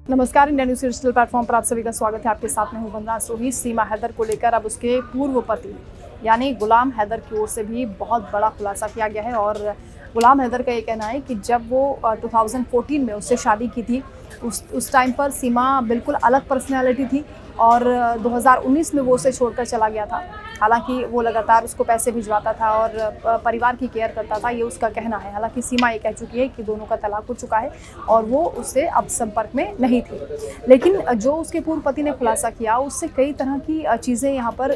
नमस्कार, India news digital platform पर आप सभी का स्वागत है। आपके साथ में हूं वंदना सोही। सीमा हैदर को लेकर अब उसके पूर्व पति यानी गुलाम हैदर की ओर से भी बहुत बड़ा खुलासा किया गया है। और गुलाम हैदर का ये कहना है कि जब वो 2014 में उससे शादी की थी, उस टाइम पर सीमा बिल्कुल अलग पर्सनैलिटी थी और 2019 में वो उसे छोड़कर चला गया था। हालांकि वो लगातार उसको पैसे भिजवाता था और परिवार की केयर करता था, ये उसका कहना है। हालांकि सीमा ये कह चुकी है कि दोनों का तलाक हो चुका है और वो उससे अब संपर्क में नहीं थी। लेकिन जो उसके पूर्व पति ने खुलासा किया, उससे कई तरह की चीज़ें यहाँ पर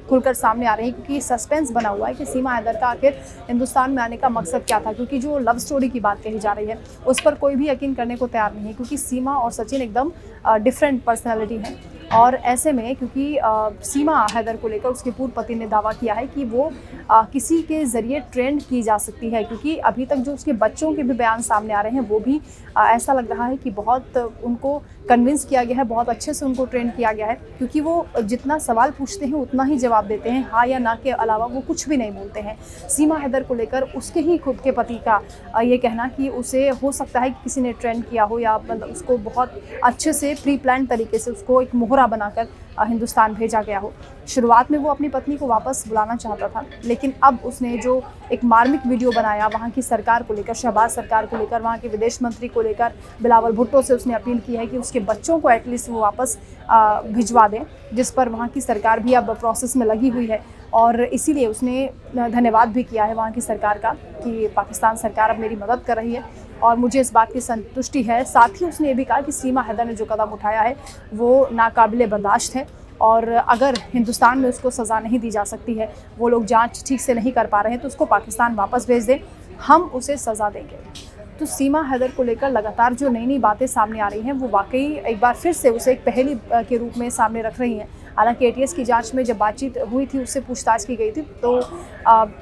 खुलकर सामने आ रही हैं, क्योंकि सस्पेंस बना हुआ है कि सीमा हैदर का आखिर हिंदुस्तान में आने का मकसद क्या था। क्योंकि जो लव स्टोरी की बात कही जा रही है उस पर कोई भी यकीन करने को तैयार नहीं है, क्योंकि सीमा और सचिन एकदम डिफरेंट पर्सनैलिटी हैं। और ऐसे में क्योंकि सीमा हैदर को लेकर उसके पूर्व पति ने दावा किया है कि वो किसी के ज़रिए ट्रेंड की जा सकती है, क्योंकि अभी तक जो उसके बच्चों के भी बयान सामने आ रहे हैं वो भी ऐसा लग रहा है कि बहुत उनको कन्विंस किया गया है, बहुत अच्छे से उनको ट्रेंड किया गया है। क्योंकि वो जितना सवाल पूछते हैं उतना ही जवाब देते हैं, हाँ या ना के अलावा वो कुछ भी नहीं बोलते हैं। सीमा हैदर को लेकर उसके ही खुद के पति का ये कहना कि उसे हो सकता है कि किसी ने ट्रेंड किया हो, या मतलब उसको बहुत अच्छे से प्री प्लान तरीके से उसको एक मोहरा बनाकर हिंदुस्तान भेजा गया हो। शुरुआत में वो अपनी पत्नी को वापस बुलाना चाहता था, लेकिन अब उसने जो एक मार्मिक वीडियो बनाया वहाँ की सरकार को लेकर, शहबाज सरकार को लेकर, वहाँ के विदेश मंत्री को लेकर, बिलावल भुट्टो से उसने अपील की है कि उसके बच्चों को एटलीस्ट वो वापस भिजवा दें, जिस पर वहाँ की सरकार भी अब प्रोसेस में लगी हुई है। और इसीलिए उसने धन्यवाद भी किया है वहाँ की सरकार का कि पाकिस्तान सरकार अब मेरी मदद कर रही है और मुझे इस बात की संतुष्टि है। साथ ही उसने ये भी कहा कि सीमा हैदर ने जो कदम उठाया है वो नाकाबिले बर्दाश्त है, और अगर हिंदुस्तान में उसको सज़ा नहीं दी जा सकती है, वो लोग जांच ठीक से नहीं कर पा रहे हैं, तो उसको पाकिस्तान वापस भेज दें, हम उसे सज़ा देंगे। तो सीमा हैदर को लेकर लगातार जो नई नई बातें सामने आ रही हैं वो वाकई एक बार फिर से उसे एक पहेली के रूप में सामने रख रही हैं। हालांकि एटीएस की जांच में जब बातचीत हुई थी, उससे पूछताछ की गई थी, तो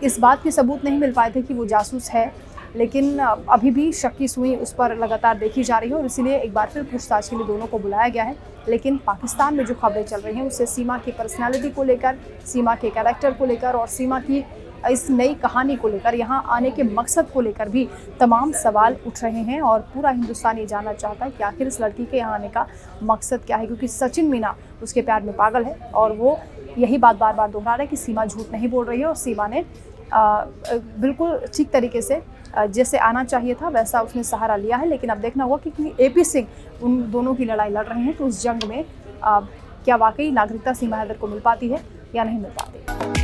इस बात के सबूत नहीं मिल पाए थे कि वो जासूस है, लेकिन अभी भी शक की सुई उस पर लगातार देखी जा रही है और इसीलिए एक बार फिर पूछताछ के लिए दोनों को बुलाया गया है। लेकिन पाकिस्तान में जो खबरें चल रही हैं उससे सीमा की पर्सनालिटी को लेकर, सीमा के कैरेक्टर को लेकर और सीमा की इस नई कहानी को लेकर, यहाँ आने के मकसद को लेकर भी तमाम सवाल उठ रहे हैं। और पूरा हिंदुस्तान ये जानना चाहता है कि आखिर इस लड़की के यहाँ आने का मकसद क्या है, क्योंकि सचिन मीना उसके प्यार में पागल है और वो यही बात बार बार दोहरा रहा है कि सीमा झूठ नहीं बोल रही है और सीमा ने बिल्कुल ठीक तरीके से जैसे आना चाहिए था वैसा उसने सहारा लिया है। लेकिन अब देखना होगा कि एपी सिंह उन दोनों की लड़ाई लड़ रहे हैं, तो उस जंग में क्या वाकई नागरिकता सीमा हैदर को मिल पाती है या नहीं मिल पाती।